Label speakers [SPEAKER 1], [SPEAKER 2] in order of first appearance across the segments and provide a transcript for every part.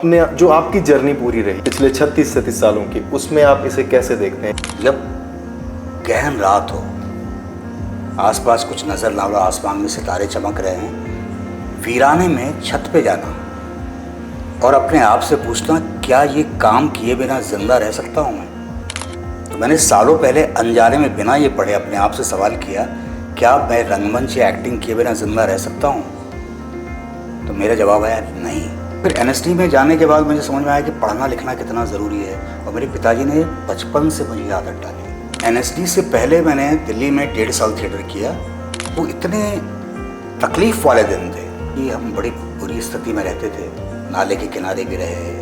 [SPEAKER 1] अपने जो आपकी जर्नी पूरी रही पिछले 36-37 सालों की, उसमें आप इसे कैसे देखते हैं?
[SPEAKER 2] जब गहन रात हो, आसपास कुछ नजर ना हो, आसमान में सितारे चमक रहे हैं, वीराने में छत पे जाना और अपने आप से पूछना क्या ये काम किए बिना जिंदा रह सकता हूँ मैं। तो मैंने सालों पहले अनजाने में बिना ये पढ़े अपने आप से सवाल किया, क्या मैं रंगमंच या एक्टिंग किए बिना जिंदा रह सकता हूँ? तो मेरा जवाब आया नहीं। फिर एनएसडी में जाने के बाद मुझे समझ में आया कि पढ़ना लिखना कितना ज़रूरी है, और मेरे पिताजी ने बचपन से मुझे आदत डाली। एनएसडी से पहले मैंने दिल्ली में 1.5 साल थिएटर किया। वो इतने तकलीफ़ वाले दिन थे कि हम बड़ी बुरी स्थिति में रहते थे, नाले के किनारे भी रहे,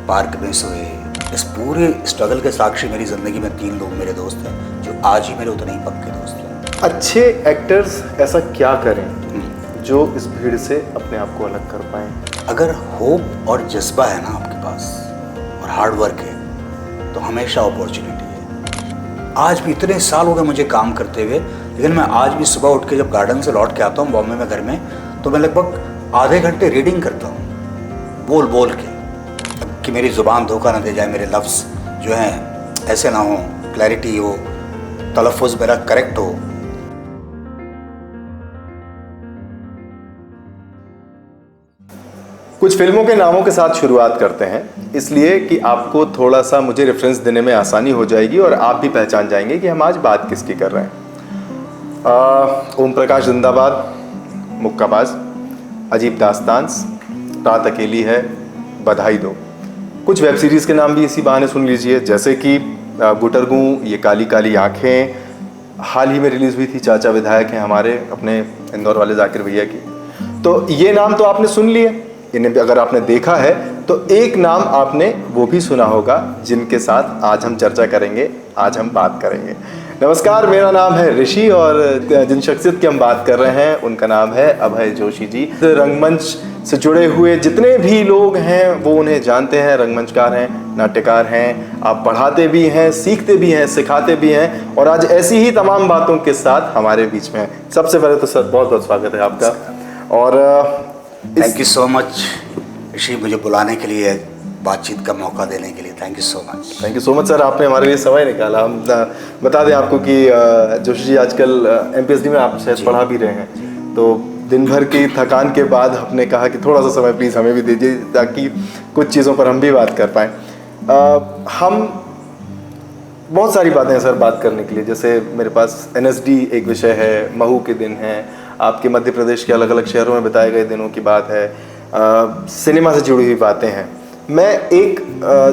[SPEAKER 2] पार्क में सोए। इस पूरे स्ट्रगल के साक्षी मेरी ज़िंदगी में 3 लोग मेरे दोस्त हैं जो आज ही मेरे उतने ही पक्के दोस्त हैं।
[SPEAKER 1] अच्छे एक्टर्स ऐसा क्या करें जो इस भीड़ से अपने आप को अलग कर पाएं?
[SPEAKER 2] अगर होप और जज्बा है ना आपके पास और हार्ड वर्क है तो हमेशा अपॉर्चुनिटी है। आज भी इतने साल हो गए मुझे काम करते हुए, लेकिन मैं आज भी सुबह उठ के जब गार्डन से लौट के आता हूँ बॉम्बे में घर में, तो मैं लगभग आधे घंटे रीडिंग करता हूँ बोल बोल के, कि मेरी ज़ुबान धोखा ना दे जाए, मेरे लफ्ज़ जो हैं ऐसे ना हो, क्लैरिटी हो, तलफ़ुज़ मेरा करेक्ट हो।
[SPEAKER 1] कुछ फिल्मों के नामों के साथ शुरुआत करते हैं, इसलिए कि आपको थोड़ा सा मुझे रेफरेंस देने में आसानी हो जाएगी और आप भी पहचान जाएंगे कि हम आज बात किसकी कर रहे हैं। ओम प्रकाश जिंदाबाद, मुक्काबाज, अजीब दास्तांस, रात अकेली है, बधाई दो। कुछ वेब सीरीज़ के नाम भी इसी बहाने सुन लीजिए, जैसे कि गुटरगू, ये काली काली आँखें, हाल ही में रिलीज़ हुई थी चाचा विधायक हैं हमारे अपने इंदौर वाले जाकिर भैया की। तो ये नाम तो आपने सुन लिए, इन्हें भी अगर आपने देखा है तो एक नाम आपने वो भी सुना होगा जिनके साथ आज हम चर्चा करेंगे, आज हम बात करेंगे। नमस्कार, मेरा नाम है ऋषि और जिन शख्सियत की हम बात कर रहे हैं उनका नाम है अभय जोशी जी। रंगमंच से जुड़े हुए जितने भी लोग हैं वो उन्हें जानते हैं, रंगमंचकार हैं, नाट्यकार हैं, आप पढ़ाते भी हैं, सीखते भी हैं, सिखाते भी हैं, और आज ऐसी ही तमाम बातों के साथ हमारे बीच में हैं। सबसे पहले तो सर बहुत बहुत स्वागत है आपका, और
[SPEAKER 2] थैंक यू सो मच ऋषि, मुझे बुलाने के लिए, बातचीत का मौका देने के लिए thank you so much.
[SPEAKER 1] Thank you so much sir, आपने हमारे लिए समय निकाला। हम बता दें आपको कि जोशी जी आजकल एमपीएसडी में आप शायद पढ़ा भी रहे हैं, तो दिन भर की थकान के बाद आपने कहा कि थोड़ा सा समय प्लीज़ हमें भी दीजिए ताकि कुछ चीज़ों पर हम भी बात कर पाएँ। हम बहुत सारी बातें हैं सर बात करने के लिए, जैसे मेरे पास एनएसडी एक विषय है, महू के दिन हैं, आपके मध्य प्रदेश के अलग अलग शहरों में बिताए गए दिनों की बात है, सिनेमा से जुड़ी हुई बातें हैं। मैं एक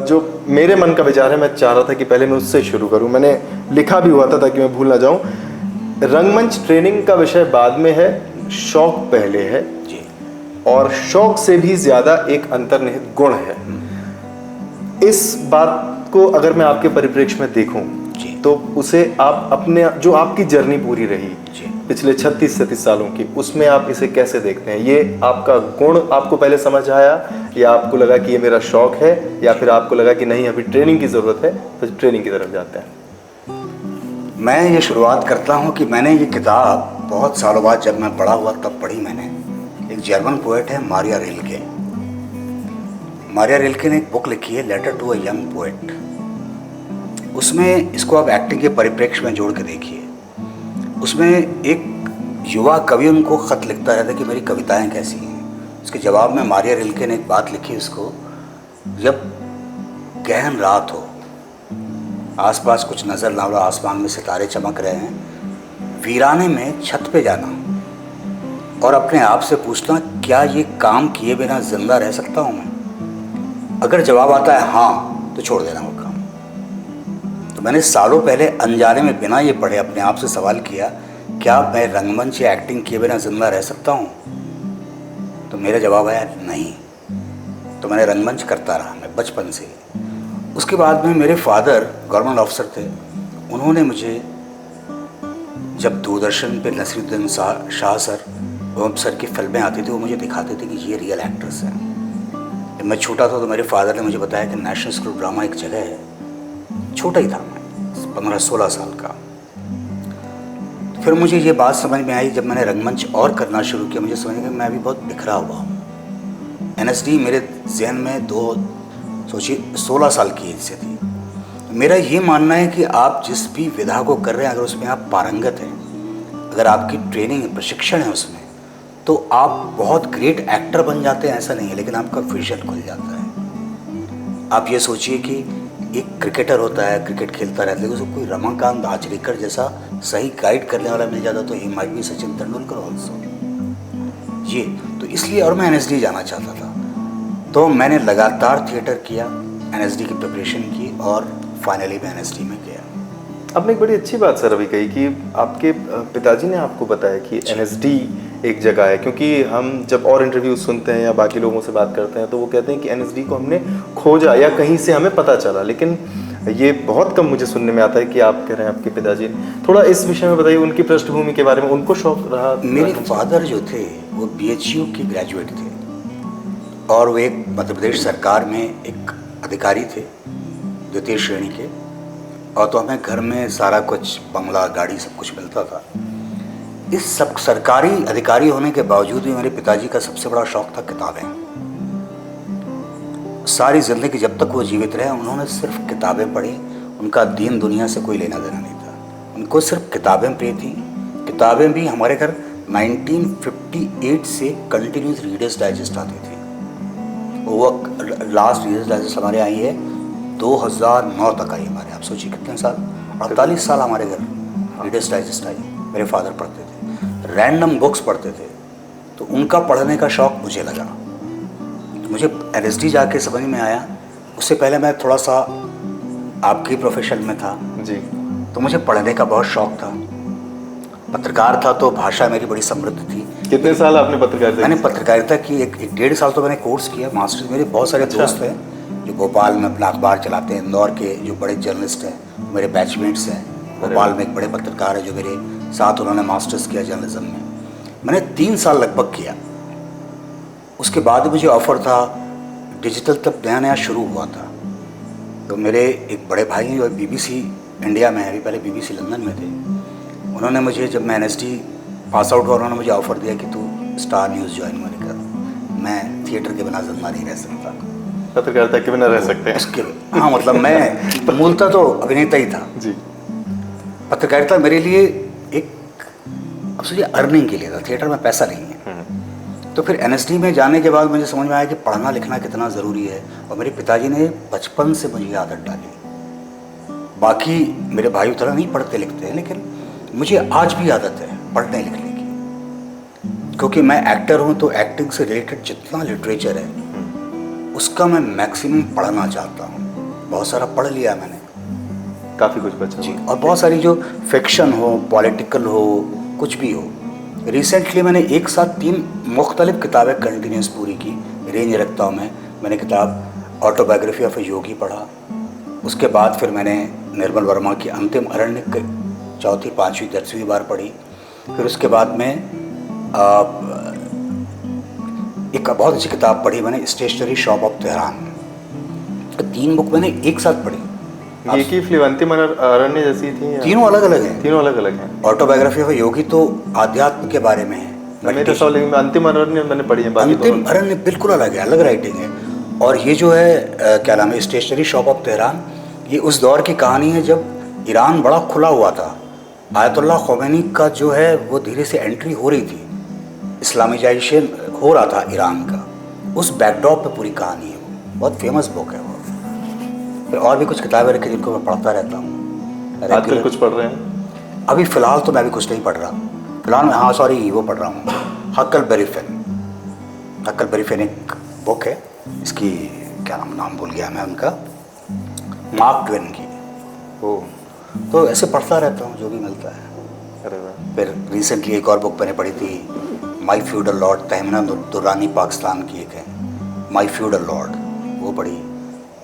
[SPEAKER 1] जो मेरे मन का विचार है, मैं चाह रहा था कि पहले मैं उससे शुरू करूं। मैंने लिखा भी हुआ था ताकि मैं भूल ना जाऊं। रंगमंच ट्रेनिंग का विषय बाद में है, शौक पहले है
[SPEAKER 2] जी,
[SPEAKER 1] और शौक से भी ज़्यादा एक अंतर्निहित गुण है। इस बात को अगर मैं आपके परिप्रेक्ष्य में देखूं तो उसे आप अपने जो आपकी जर्नी पूरी रही पिछले 36-37 सालों की, उसमें आप इसे कैसे देखते हैं? ये आपका गुण आपको पहले समझ आया, या आपको लगा कि ये मेरा शौक है, या फिर आपको लगा कि नहीं अभी ट्रेनिंग की ज़रूरत है तो ट्रेनिंग की तरफ जाते हैं?
[SPEAKER 2] मैं ये शुरुआत करता हूँ कि मैंने ये किताब बहुत सालों बाद जब मैं बड़ा हुआ तब पढ़ी मैंने। एक जर्मन पोएट है मारिया रिल्के, मारिया रिल्के ने एक बुक लिखी है letter to a young poet. उसमें इसको आप एक्टिंग के परिप्रेक्ष्य में जोड़ के देखिए। उसमें एक युवा कवि उनको ख़त लिखता रहता है कि मेरी कविताएं कैसी हैं। उसके जवाब में मारिया रिल्के ने एक बात लिखी उसको, जब गहन रात हो, आसपास कुछ नज़र ना हो, आसमान में सितारे चमक रहे हैं, वीराने में छत पे जाना और अपने आप से पूछना क्या ये काम किए बिना जिंदा रह सकता हूँ मैं। अगर जवाब आता है हाँ तो छोड़ देना वो काम। तो मैंने सालों पहले अनजाने में बिना ये पढ़े अपने आप से सवाल किया, क्या मैं रंगमंच या एक्टिंग किए बिना जिंदा रह सकता हूँ? तो मेरा जवाब आया नहीं। तो मैंने रंगमंच करता रहा मैं बचपन से। उसके बाद में मेरे फादर गवर्नमेंट ऑफिसर थे, उन्होंने मुझे जब दूरदर्शन पे नसीरुद्दीन शाह सर, ओम सर की फिल्में आती थी, वो मुझे दिखाते थे कि ये रियल एक्टर्स हैं। जब मैं छोटा था तो मेरे फादर ने मुझे बताया कि नेशनल स्कूल ड्रामा एक जगह है। छोटा ही था मैं, 15-16 साल का। फिर मुझे ये बात समझ में आई जब मैंने रंगमंच और करना शुरू किया, मुझे समझ में मैं अभी बहुत बिखरा हुआ हूँ। एनएसडी मेरे जहन में सोचिए 16 साल की एज से थी। मेरा ये मानना है कि आप जिस भी विधा को कर रहे हैं, अगर उसमें आप पारंगत हैं, अगर आपकी ट्रेनिंग प्रशिक्षण है उसमें, तो आप बहुत ग्रेट एक्टर बन जाते हैं, ऐसा नहीं है, लेकिन आपका विजन खुल जाता है। आप ये सोचिए कि एक क्रिकेटर होता है, क्रिकेट खेलता रहता है, लेकिन उसको कोई रमाकांत आचरेकर जैसा सही गाइड करने वाला मिल जाता तो he might be Sachin Tendulkar also. ये तो इसलिए, और मैं एनएसडी जाना चाहता था, तो मैंने लगातार थिएटर किया, एनएसडी की प्रिपरेशन की और फाइनली मैं एनएसडी में गया।
[SPEAKER 1] आपने एक बड़ी अच्छी बात सर अभी कही कि आपके पिताजी ने आपको बताया कि एनएसडी एक जगह है, क्योंकि हम जब और इंटरव्यू सुनते हैं या बाकी लोगों से बात करते हैं तो वो कहते हैं कि एनएसडी को हमने खोजा या कहीं से हमें पता चला, लेकिन ये बहुत कम मुझे सुनने में आता है कि आप कह रहे हैं आपके पिताजी ने। थोड़ा इस विषय में बताइए, उनकी पृष्ठभूमि के बारे में, उनको शौक रहा?
[SPEAKER 2] मेरे फादर जो थे वो बीएचयू के ग्रेजुएट थे और वो एक मध्य प्रदेश सरकार में एक अधिकारी थे, द्वितीय श्रेणी के, और तो हमें घर में सारा कुछ, बंगला, गाड़ी, सब कुछ मिलता था। इस सब सरकारी अधिकारी होने के बावजूद भी मेरे पिताजी का सबसे बड़ा शौक था किताबें। सारी जिंदगी जब तक वो जीवित रहे उन्होंने सिर्फ किताबें पढ़ी, उनका दीन दुनिया से कोई लेना देना नहीं था, उनको सिर्फ किताबें प्रिय थी। किताबें भी हमारे घर 1958 से कंटिन्यूस रीडर्स डाइजेस्ट आती थी, वो लास्ट रीडर्स डाइजेस्ट हमारे आई है 2009 तक आई हमारे। आप सोचिए कितने साल, 48 साल हमारे घर रीडर्स डाइजेस्ट आई। मेरे फादर पढ़ते थे, रैंडम बुक्स पढ़ते थे, तो उनका पढ़ने का शौक़ मुझे लगा। मुझे एनएसडी जाके समझ में आया, उससे पहले मैं थोड़ा सा आपकी प्रोफेशन में था
[SPEAKER 1] जी,
[SPEAKER 2] तो मुझे पढ़ने का बहुत शौक़ था। पत्रकार था तो भाषा मेरी बड़ी समृद्ध थी।
[SPEAKER 1] कितने साल आपने पत्रकारिता?
[SPEAKER 2] मैंने पत्रकारिता की एक 1.5 साल तो मैंने कोर्स किया, मास्टर्स। मेरे बहुत सारे दोस्त हैं जो भोपाल में अपना अखबार चलाते हैं, इंदौर के जो बड़े जर्नलिस्ट हैं मेरे बैचमेट्स हैं, भोपाल में एक बड़े पत्रकार है जो मेरे साथ, उन्होंने मास्टर्स किया जर्नलिज्म में। मैंने 3 साल लगभग किया, उसके बाद मुझे ऑफ़र था। डिजिटल तब नया नया शुरू हुआ था, तो मेरे एक बड़े भाई हैं जो BBC इंडिया में है, अभी पहले BBC लंदन में थे, उन्होंने मुझे, जब मैं एनएसडी पास आउट हुआ, उन्होंने मुझे ऑफ़र दिया कि तू स्टार न्यूज़ ज्वाइन कर। मैं थिएटर के बिना जिंदा नहीं रह सकता,
[SPEAKER 1] पत्रकारिता के बिना रह सकते हैं
[SPEAKER 2] उसके, हाँ, मतलब मैं मूलतः तो अभिनेता ही था
[SPEAKER 1] जी।
[SPEAKER 2] पत्रकारिता मेरे लिए एक, अब सोचिए, अर्निंग के लिए था, थिएटर में पैसा नहीं है। तो फिर एनएसडी में जाने के बाद मुझे समझ में आया कि पढ़ना लिखना कितना ज़रूरी है, और मेरे पिताजी ने बचपन से मुझे आदत डाली। बाकी मेरे भाई उतना नहीं पढ़ते लिखते हैं, लेकिन मुझे आज भी आदत है पढ़ने लिखने की, क्योंकि मैं एक्टर हूँ, तो एक्टिंग से रिलेटेड जितना लिटरेचर है उसका मैं मैक्सिमम पढ़ना चाहता हूँ। बहुत सारा पढ़ लिया मैंने,
[SPEAKER 1] काफ़ी कुछ बचा
[SPEAKER 2] जी, और बहुत सारी जो फिक्शन हो, पॉलिटिकल हो, कुछ भी हो। रिसेंटली मैंने एक साथ 3 मुख्तलिफ किताबें कंटिन्यूस पूरी की, रेंज रखता हूँ मैं। मैंने किताब ऑटोबायोग्राफी ऑफ ए योगी पढ़ा, उसके बाद फिर मैंने निर्मल वर्मा की अंतिम अरण्यक 4वीं, 5वीं, 10वीं बार पढ़ी। फिर उसके बाद में एक बहुत अच्छी किताब पढ़ी मैंने, stationery shop of Tehran. 3 book मैंने एक साथ पढ़ी।
[SPEAKER 1] ये की फिलिवंतिम अरण्य जैसी थी?
[SPEAKER 2] तीनों अलग अलग हैं।
[SPEAKER 1] तीनों अलग अलग हैं।
[SPEAKER 2] ऑटोबायोग्राफी ऑफ योगी तो आध्यात्म के बारे में है।
[SPEAKER 1] मेरे साथ अंतिम अरण्य मैंने पढ़ी है।
[SPEAKER 2] अंतिम अरण्य बिल्कुल अलग है, अलग राइटिंग है। और ये जो है क्या नाम है, स्टेशनरी शॉप ऑफ तेहरान, ये उस दौर की कहानी है जब ईरान बड़ा खुला हुआ था। आयतुल्लाह ख़ोमेनी का जो है वो धीरे से एंट्री हो रही थी, इस्लामिजाइजेशन हो रहा था ईरान का। उस बैकड्रॉप पे पूरी कहानी है, बहुत फेमस बुक है वो। फिर और भी कुछ किताबें रखी जिनको मैं पढ़ता रहता हूँ।
[SPEAKER 1] आजकल कुछ पढ़ रहे हैं?
[SPEAKER 2] अभी फ़िलहाल तो मैं अभी कुछ नहीं पढ़ रहा। फिलहाल मैं, हाँ सॉरी, वो पढ़ रहा हूँ, हकलबेरी फिन। हकलबेरी फिन एक बुक है, इसकी क्या नाम भूल गया मैं उनका, मार्क ट्वेन की। तो ऐसे पढ़ता रहता हूँ जो भी मिलता है।
[SPEAKER 1] अरे वाह।
[SPEAKER 2] फिर रिसेंटली एक और बुक मैंने पढ़ी थी, माई फ्यूडल लॉर्ड, तहमीना दुर्रानी पाकिस्तान की एक है, माई फ्यूडल लॉर्ड, वो पढ़ी।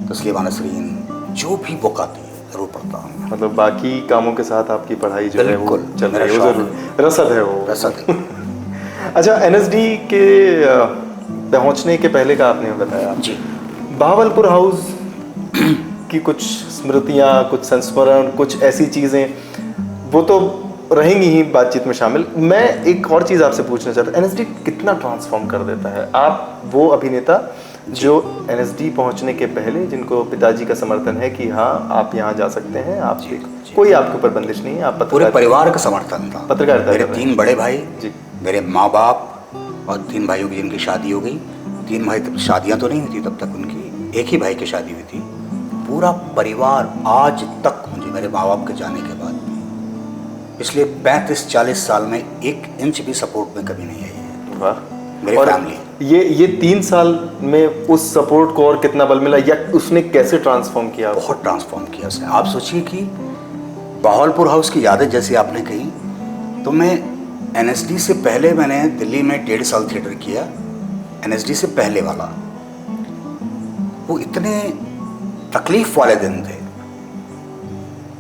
[SPEAKER 2] तस्लीमा नसरीन, जो भी बुक आती है ज़रूर पढ़ता हूँ।
[SPEAKER 1] मतलब बाकी कामों के साथ आपकी पढ़ाई जो है वो चल रही है, वो ज़रूर रसद है, वो
[SPEAKER 2] रसद है।
[SPEAKER 1] अच्छा, एनएसडी के पहुंचने के पहले का आपने बताया
[SPEAKER 2] जी,
[SPEAKER 1] बहावलपुर हाउस की कुछ स्मृतियाँ, कुछ संस्मरण, कुछ ऐसी चीज़ें, वो तो रहेंगी ही बातचीत में शामिल। मैं एक और चीज़ आपसे पूछना चाहता हूँ, एनएसडी कितना ट्रांसफॉर्म कर देता है? आप वो अभिनेता जो एनएसडी पहुंचने के पहले, जिनको पिताजी का समर्थन है कि हाँ आप यहाँ जा सकते हैं, आप कोई आपके ऊपर बंदिश नहीं है, आप
[SPEAKER 2] पूरे परिवार का समर्थन था।
[SPEAKER 1] पत्रकारिता
[SPEAKER 2] मेरे 3 बड़े भाई
[SPEAKER 1] जी,
[SPEAKER 2] मेरे माँ बाप और 3 भाइयों की जिनकी शादी हो गई। 3 भाई तब शादियाँ तो नहीं हुई थी तब तक उनकी, एक ही भाई की शादी हुई थी। पूरा परिवार आज तक मुझे, मेरे माँ बाप के जाने के बाद भी, पिछले 35-40 साल में 1 इंच भी सपोर्ट में कभी नहीं आई है।
[SPEAKER 1] वाह।
[SPEAKER 2] मेरी
[SPEAKER 1] और
[SPEAKER 2] फैमिली,
[SPEAKER 1] ये 3 साल में उस सपोर्ट को और कितना बल मिला, या उसने कैसे ट्रांसफॉर्म किया?
[SPEAKER 2] बहुत ट्रांसफॉर्म किया उसने। आप सोचिए कि बहावलपुर हाउस की यादें जैसे आपने कही, तो मैं एनएसडी से पहले मैंने दिल्ली में 1.5 साल थिएटर किया। एनएसडी से पहले वाला वो इतने तकलीफ वाले दिन थे।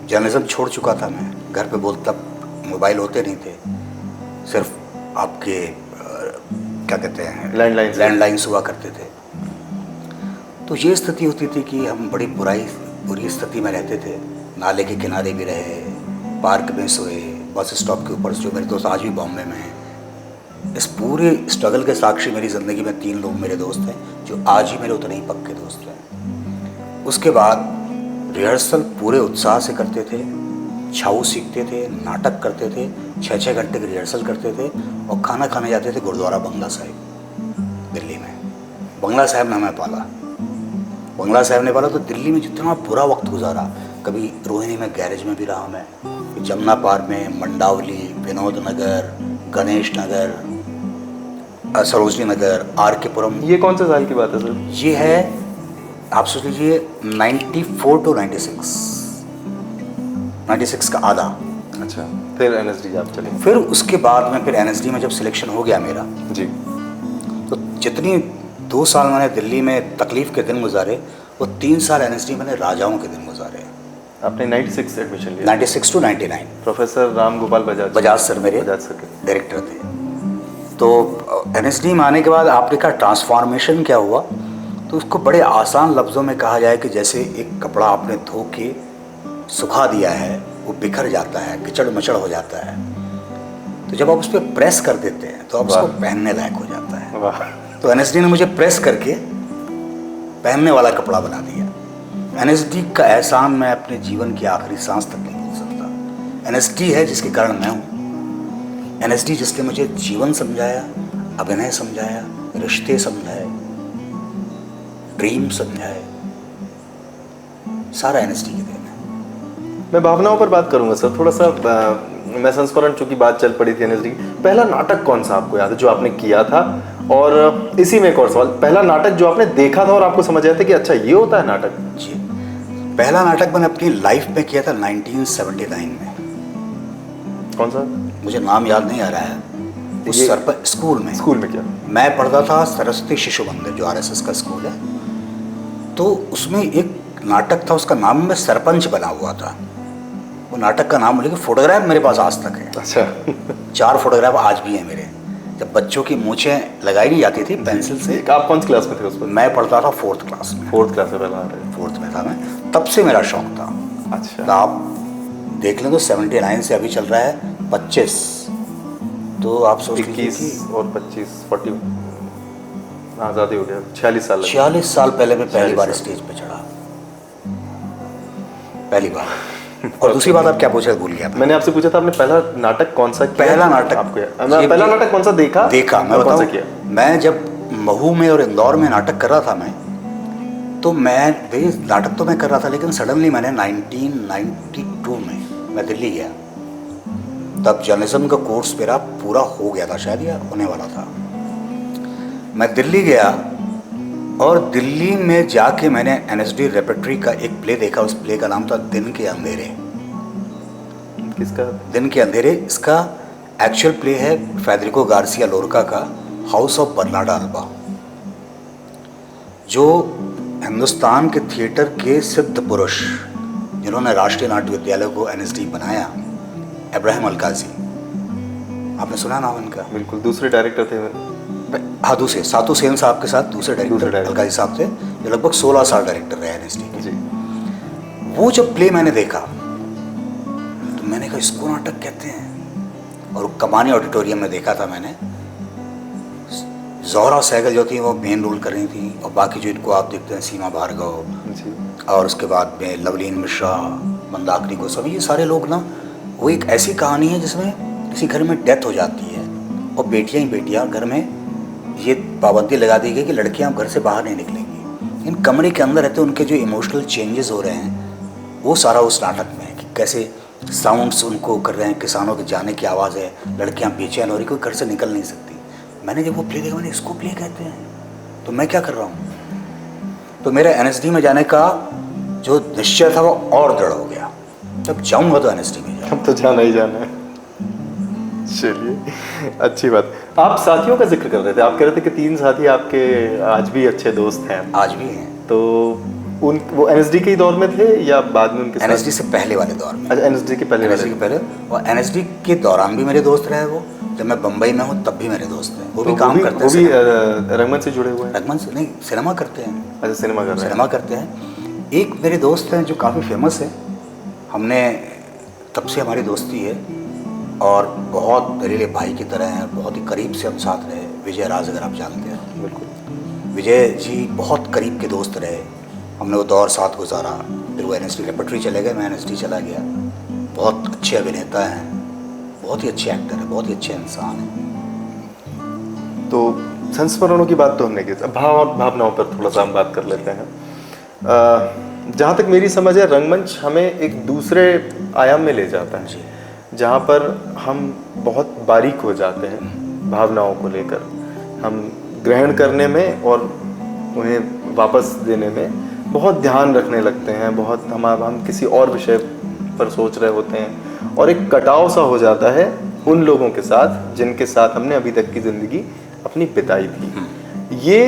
[SPEAKER 2] जर्नलिज्म छोड़ चुका था मैं, घर पे बोलता, मोबाइल होते नहीं थे, सिर्फ आपके क्या कहते हैं लैंडलाइंस हुआ करते थे। तो ये स्थिति होती थी कि हम बड़ी बुरी स्थिति में रहते थे। नाले के किनारे भी रहे, पार्क में सोए, बस स्टॉप के ऊपर, जो मेरे दोस्त आज भी बॉम्बे में हैं। इस पूरे स्ट्रगल के साक्षी मेरी ज़िंदगी में 3 लोग मेरे दोस्त हैं जो आज ही मेरे उतने ही पक्के दोस्त हैं। उसके बाद रिहर्सल पूरे उत्साह से करते थे, छाऊ सीखते थे, नाटक करते थे, 6-6 घंटे की रिहर्सल करते थे और खाना खाने जाते थे गुरुद्वारा बंगला साहिब दिल्ली में। बंगला साहिब ने हमें पाला, बंगला साहिब ने पाला। तो दिल्ली में जितना बुरा वक्त गुजारा, कभी रोहिणी में गैरेज में भी रहा मैं, जमुना पार में, मंडावली, विनोद नगर, गणेश नगर, सरोजनी नगर, आर.के. पुरम।
[SPEAKER 1] ये कौन से साल की बात है सर?
[SPEAKER 2] ये है, आप सोच लीजिए 94 to 96 का आधा।
[SPEAKER 1] अच्छा, फिर एनएसडी आप चले?
[SPEAKER 2] फिर उसके बाद में फिर एनएसडी में जब सिलेक्शन हो गया मेरा
[SPEAKER 1] जी,
[SPEAKER 2] तो जितनी 2 साल मैंने दिल्ली में तकलीफ के दिन गुजारे, वो 3 साल एनएसडी मैंने राजाओं के दिन गुजारे।
[SPEAKER 1] आपने 96 एडमिशन लिया?
[SPEAKER 2] 96 to 99।
[SPEAKER 1] Professor Ram Gopal
[SPEAKER 2] Bajaj sir मेरे डायरेक्टर थे। तो एनएसडी में आने के बाद आपने कहा ट्रांसफॉर्मेशन क्या हुआ, तो उसको बड़े आसान लफ्ज़ों में कहा जाए कि जैसे एक कपड़ा आपने धो के सुखा दिया है, वो बिखर जाता है, किचड़ मचड़ हो जाता है, तो जब आप उस पर प्रेस कर देते हैं तो आप उसको पहनने लायक हो जाता है।
[SPEAKER 1] वाह।
[SPEAKER 2] तो एनएसडी ने मुझे प्रेस करके पहनने वाला कपड़ा बना दिया। एनएसडी का एहसान मैं अपने जीवन की आखिरी सांस तक नहीं भूल सकता। एनएसडी है जिसके कारण मैं हूँ। एनएसडी जिसने मुझे जीवन समझाया, अभिनय समझाया, रिश्ते समझाए, ड्रीम समझाए, सारा एनएसडी के देन है।
[SPEAKER 1] मैं भावनाओं पर बात करूंगा सर थोड़ा सा। मैं संस्मरण, चूंकि बात चल पड़ी थी एनएसडी, पहला नाटक कौन सा आपको याद है जो आपने किया था? और इसी में एक और सवाल, पहला नाटक जो आपने देखा था और आपको समझ आया था कि अच्छा ये होता है नाटक?
[SPEAKER 2] जी, पहला नाटक मैंने अपनी लाइफ में किया था 1979 में।
[SPEAKER 1] कौन सा?
[SPEAKER 2] मुझे नाम याद नहीं आ रहा है। उस सर पर स्कूल में
[SPEAKER 1] क्या?
[SPEAKER 2] मैं पढ़ता था सरस्वती शिशु मंदिर, जो आरएसएस का स्कूल है। तो उसमें एक नाटक था, उसका नाम में सरपंच बना हुआ था। वो नाटक का नाम मुझे, फोटोग्राफ मेरे पास आज तक है।
[SPEAKER 1] अच्छा।
[SPEAKER 2] 4 फोटोग्राफ आज भी हैं मेरे, जब बच्चों की मूंछें लगाई नहीं जाती थी पेंसिल से।
[SPEAKER 1] आप कौन सी क्लास में थे उस पर?
[SPEAKER 2] मैं पढ़ता था 4th क्लास में।
[SPEAKER 1] 4th क्लास में पढ़ा रहे?
[SPEAKER 2] 4th में था मैं, तब से मेरा शौक था।
[SPEAKER 1] अच्छा।
[SPEAKER 2] तो आप देख लें तो 79 से अभी चल रहा है 25, तो आप सोच
[SPEAKER 1] 21 और 25 40 आज़ादी हो गया, 46 साल।
[SPEAKER 2] 46 साल पहले मैं पहली बार स्टेज पे चढ़ा, पहली बार। और दूसरी बात आप क्या पूछे, भूल गया
[SPEAKER 1] मैंने आपसे पूछा था आपने पहला नाटक कौन सा किया?
[SPEAKER 2] पहला नाटक
[SPEAKER 1] आपको पहला नाटक कौन सा देखा
[SPEAKER 2] मैं
[SPEAKER 1] कौन सा
[SPEAKER 2] बताऊं,
[SPEAKER 1] किया?
[SPEAKER 2] मैं जब महू में और इंदौर में नाटक कर रहा था मैं, तो मैं नाटक तो मैं कर रहा था, लेकिन सडनली मैंने 1992 में मैं दिल्ली गया। तब जर्नलिज्म का कोर्स मेरा पूरा हो गया था, शायद या होने वाला था। मैं दिल्ली गया और दिल्ली में जाके मैंने एनएसडी रेपर्टरी का एक प्ले देखा। उस प्ले का नाम था दिन के अंधेरे।
[SPEAKER 1] किसका?
[SPEAKER 2] दिन के अंधेरे। इसका एक्चुअल प्ले है फेडरिको गार्सिया लोरका का हाउस ऑफ बर्नार्ड अल्बा, जो हिंदुस्तान के थिएटर के सिद्ध पुरुष जिन्होंने राष्ट्रीय नाट्य विद्यालय को एनएसडी बनाया, इब्राहिम अलकाजी, आपने सुना नाम इनका?
[SPEAKER 1] बिल्कुल, दूसरे डायरेक्टर थे।
[SPEAKER 2] हाँ, दूसरे सातु सेन साहब के साथ दूसरे डायरेक्टर अलकाजी साहब थे, जो लगभग 16 साल डायरेक्टर रहे एनएसडी के।
[SPEAKER 1] जी।
[SPEAKER 2] वो जब प्ले मैंने देखा तो मैंने कहा इसको नाटक कहते हैं। और कमानी ऑडिटोरियम में देखा था मैंने। ज़ोहरा सहगल जो थी वो मेन रोल कर रही थी, और बाकी जो इनको आप देखते हैं सीमा भार्गव
[SPEAKER 1] जी।
[SPEAKER 2] और उसके बाद में लवलीन मिश्रा, मंदाकिनी गोस्वामी, ये सारे लोग ना, वो एक ऐसी कहानी है जिसमें किसी घर में डेथ हो जाती है और बेटियां ही बेटियां, घर में ये पाबंदी लगा दी गई कि लड़कियां घर से बाहर नहीं निकलेंगी, इन कमरे के अंदर रहते उनके जो इमोशनल चेंजेस हो रहे हैं वो सारा उस नाटक में है कि कैसे साउंड्स उनको कर रहे हैं, किसानों के जाने की आवाज़ है, लड़कियां बेचैन हो रही, कोई घर से निकल नहीं सकती। मैंने जब वो प्ले देखा, मैंने इसको प्ले कहते हैं, तो मैं क्या कर रहा हूँ। तो मेरा एनएसडी में जाने का जो निश्चय था वो और दृढ़ हो गया। जब जाऊँगा तो एनएसडी में जाऊँगा।
[SPEAKER 1] हम तो जाना ही जाना है। चलिए, अच्छी बात। आप साथियों का जिक्र कर रहे थे, आप कह रहे थे कि 3 साथी आपके आज भी अच्छे दोस्त हैं।
[SPEAKER 2] आज भी हैं।
[SPEAKER 1] तो वो एनएसडी के ही दौर में थे या बाद में उनके साथ?
[SPEAKER 2] एनएसडी से पहले वाले दौर में।
[SPEAKER 1] अच्छा, एनएसडी के पहले
[SPEAKER 2] एनएसडी के पहले, और एनएसडी के दौरान भी मेरे दोस्त रहे वो। जब मैं बम्बई में हूँ तब भी मेरे दोस्त हैं, वो भी काम करते हैं।
[SPEAKER 1] वो भी रंगमंच से जुड़े हुए हैं?
[SPEAKER 2] रंगमंच से नहीं, सिनेमा करते हैं।
[SPEAKER 1] अच्छा, सिनेमा कर रहे हैं।
[SPEAKER 2] सिनेमा करते हैं। एक मेरे दोस्त हैं जो काफ़ी फेमस है, हमने तब से हमारी दोस्ती है और बहुत मेरे लिए भाई की तरह हैं, बहुत ही करीब से हम साथ रहे। विजय राज, अगर आप जानते हैं।
[SPEAKER 1] बिल्कुल।
[SPEAKER 2] विजय जी बहुत करीब के दोस्त रहे, हमने वो दौर साथ गुजारा। फिर वो एनएसडी लेबोरेटरी चले गए, मैं एनएसडी चला गया। बहुत अच्छे अभिनेता हैं, बहुत ही अच्छे एक्टर हैं, बहुत ही अच्छे इंसान हैं।
[SPEAKER 1] तो संस्मरणों की बात तो हमने की, भाव और भावनाओं पर थोड़ा सा हम बात कर लेते हैं। जहाँ तक मेरी समझ है, रंगमंच हमें एक दूसरे आयाम में ले जाता है, जहाँ पर हम बहुत बारीक हो जाते हैं भावनाओं को लेकर। हम ग्रहण करने में और उन्हें वापस देने में बहुत ध्यान रखने लगते हैं, बहुत हम किसी और विषय पर सोच रहे होते हैं, और एक कटाव सा हो जाता है उन लोगों के साथ जिनके साथ हमने अभी तक की ज़िंदगी अपनी बिताई थी। ये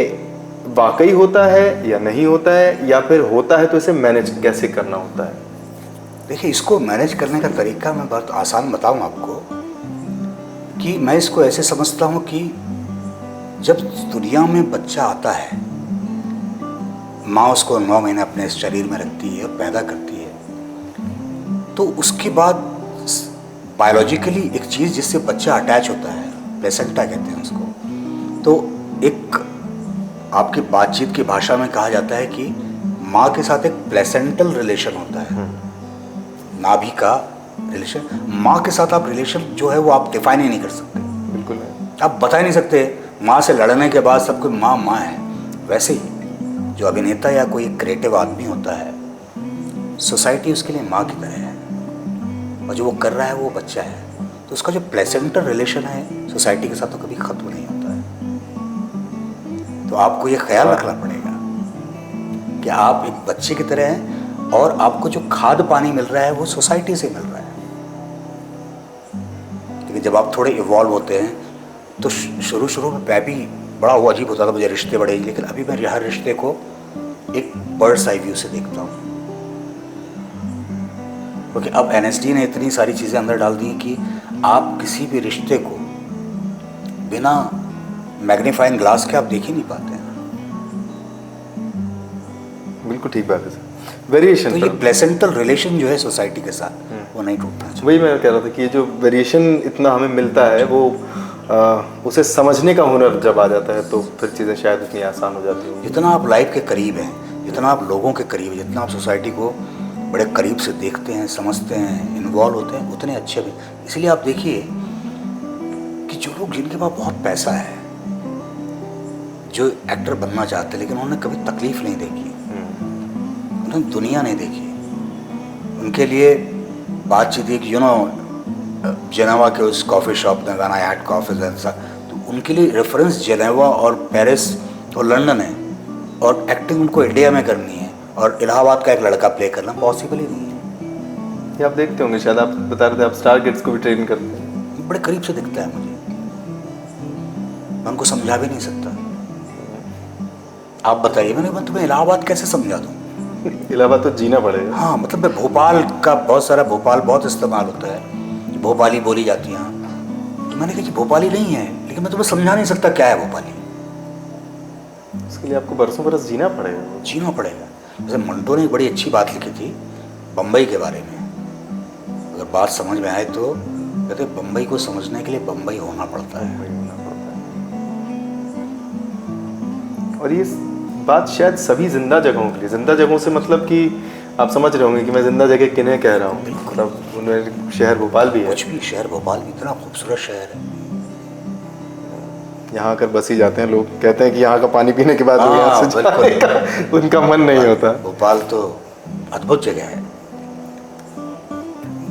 [SPEAKER 1] वाकई होता है या नहीं होता है, या फिर होता है तो इसे मैनेज कैसे करना होता है?
[SPEAKER 2] देखिए, इसको मैनेज करने का तरीका मैं बहुत आसान बताऊं आपको, कि मैं इसको ऐसे समझता हूं कि जब दुनिया में बच्चा आता है, माँ उसको 9 महीने अपने शरीर में रखती है और पैदा करती है, तो उसके बाद बायोलॉजिकली एक चीज़ जिससे बच्चा अटैच होता है, प्लेसेंटा कहते हैं उसको। तो एक आपकी बातचीत की भाषा में कहा जाता है कि माँ के साथ एक प्लेसेंटल रिलेशन होता है, नाभि का रिलेशन। माँ के साथ आप रिलेशन जो है वो आप डिफाइन ही नहीं कर सकते।
[SPEAKER 1] बिल्कुल नहीं।
[SPEAKER 2] आप बता ही नहीं सकते। माँ से लड़ने के बाद सब कोई माँ माँ है। वैसे ही जो अभिनेता या कोई क्रिएटिव आदमी होता है, सोसाइटी उसके लिए माँ की तरह है, और जो वो कर रहा है वो बच्चा है। तो उसका जो प्लेसेंटल रिलेशन है सोसाइटी के साथ, तो कभी ख़त्म नहीं होता है। तो आपको ये ख्याल रखना पड़ेगा कि आप एक बच्चे की तरह हैं, और आपको जो खाद पानी मिल रहा है वो सोसाइटी से मिल रहा है। लेकिन जब आप थोड़े इवॉल्व होते हैं तो शुरू में मैं भी बड़ा वो अजीब होता था, मुझे रिश्ते बड़े, लेकिन अभी मैं हर रिश्ते को एक बर्ड्स आई व्यू से देखता हूँ। क्योंकि अब एनएसडी ने इतनी सारी चीज़ें अंदर डाल दी कि आप किसी भी रिश्ते को बिना मैग्नीफाइंग ग्लास के आप देख ही नहीं पाते हैं।
[SPEAKER 1] बिल्कुल ठीक बात है सर। वेरिएशन,
[SPEAKER 2] तो ये प्लेसेंटल रिलेशन जो है सोसाइटी के साथ, वो नहीं टूटना चाहिए।
[SPEAKER 1] वही मैं कह रहा था कि ये जो वेरिएशन इतना हमें मिलता है, वो उसे समझने का हुनर जब आ जाता है तो फिर चीज़ें शायद इतनी आसान हो जाती हैं।
[SPEAKER 2] जितना आप लाइफ के करीब हैं, जितना आप लोगों के करीब हैं, जितना आप सोसाइटी को बड़े करीब से देखते हैं, समझते हैं, इन्वॉल्व होते हैं, उतने अच्छे भी। इसलिए आप देखिए कि जो लोग, जिनके पास बहुत पैसा है, जो एक्टर बनना चाहते हैं, लेकिन उन्होंने कभी तकलीफ नहीं देखी, उन्होंने दुनिया नहीं देखी, उनके लिए बातचीत एक जेनेवा के उस कॉफ़ी शॉप में व्हेन आई हैड कॉफ़ी, तो उनके लिए रेफरेंस जेनेवा और पेरिस और लंदन है, और एक्टिंग उनको इंडिया में करनी है, और इलाहाबाद का एक लड़का प्ले करना पॉसिबल ही नहीं है।
[SPEAKER 1] ये आप देखते होंगे, शायद आप बता रहे थे आप स्टार किड्स को भी ट्रेन करते हैं।
[SPEAKER 2] बड़े करीब से दिखता है मुझे, मैं उनको समझा भी नहीं सकता। आप बताइए, मैं तुम्हें इलाहाबाद कैसे समझा दूँ?
[SPEAKER 1] इलाहाबाद तो जीना पड़ेगा।
[SPEAKER 2] हाँ, मतलब मैं भोपाल का बहुत सारा, भोपाल बहुत इस्तेमाल होता है, भोपाली बोली जाती है। तो मैंने कहा कि भोपाली नहीं है, लेकिन मैं तुम्हें समझा नहीं सकता क्या है भोपाली।
[SPEAKER 1] उसके लिए आपको बरसों बरस जीना पड़ेगा।
[SPEAKER 2] जीना पड़ेगा। जैसे मंटो ने एक बड़ी अच्छी बात लिखी थी बम्बई के बारे में, अगर बात समझ में आए तो, कहते बम्बई को समझने के लिए बम्बई होना पड़ता है।
[SPEAKER 1] वही होना पड़ता है। और ये बात शायद सभी जिंदा जगहों के लिए, जिंदा जगहों से मतलब कि आप समझ रहे होंगे कि मैं जिंदा जगह किन्हें कह रहा हूँ। मतलब उनमें शहर भोपाल भी है।
[SPEAKER 2] कुछ भी, शहर भोपाल भी इतना खूबसूरत शहर है।
[SPEAKER 1] यहाँ आकर बस ही जाते हैं लोग, कहते हैं कि यहाँ का पानी पीने के बाद
[SPEAKER 2] हाँ,
[SPEAKER 1] यहाँ से जाने का उनका मन नहीं होता।
[SPEAKER 2] भोपाल तो अद्भुत जगह है।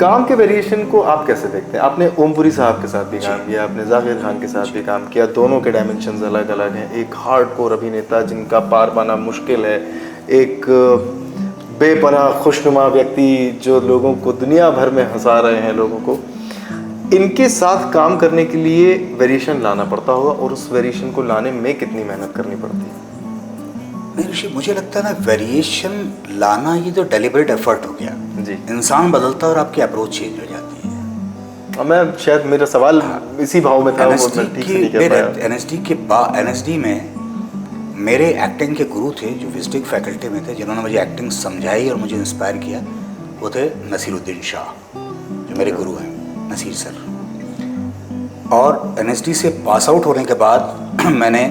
[SPEAKER 1] काम के वेरिएशन को आप कैसे देखते हैं? आपने ओमपुरी साहब के साथ भी काम किया, आपने जाकिर खान के साथ भी काम किया, दोनों के डायमेंशंस अलग अलग हैं। एक हार्डकोर अभिनेता जिनका पार पाना मुश्किल है, एक बेपनाह खुशनुमा व्यक्ति जो लोगों को दुनिया भर में हंसा रहे हैं लोगों को। इनके साथ काम करने के लिए वेरिएशन लाना पड़ता होगा, और उस वेरिएशन को लाने में कितनी मेहनत करनी पड़ती है?
[SPEAKER 2] नहीं ऋषि, मुझे लगता है ना वेरिएशन लाना ये तो डेलिबरेट एफर्ट हो गया
[SPEAKER 1] जी।
[SPEAKER 2] इंसान बदलता है और आपकी अप्रोच चेंज हो जाती है।
[SPEAKER 1] और मैं शायद मेरा सवाल इसी भाव में था, वो मैं ठीक से नहीं कह पाया।
[SPEAKER 2] एनएसडी में मेरे एक्टिंग के गुरु थे जो विजिटिंग फैकल्टी में थे, जिन्होंने मुझे एक्टिंग समझाई और मुझे इंस्पायर किया, वो थे नसीरुद्दीन शाह, जो मेरे गुरु हैं, नसीर सर। और एनएसडी से पास आउट होने के बाद मैंने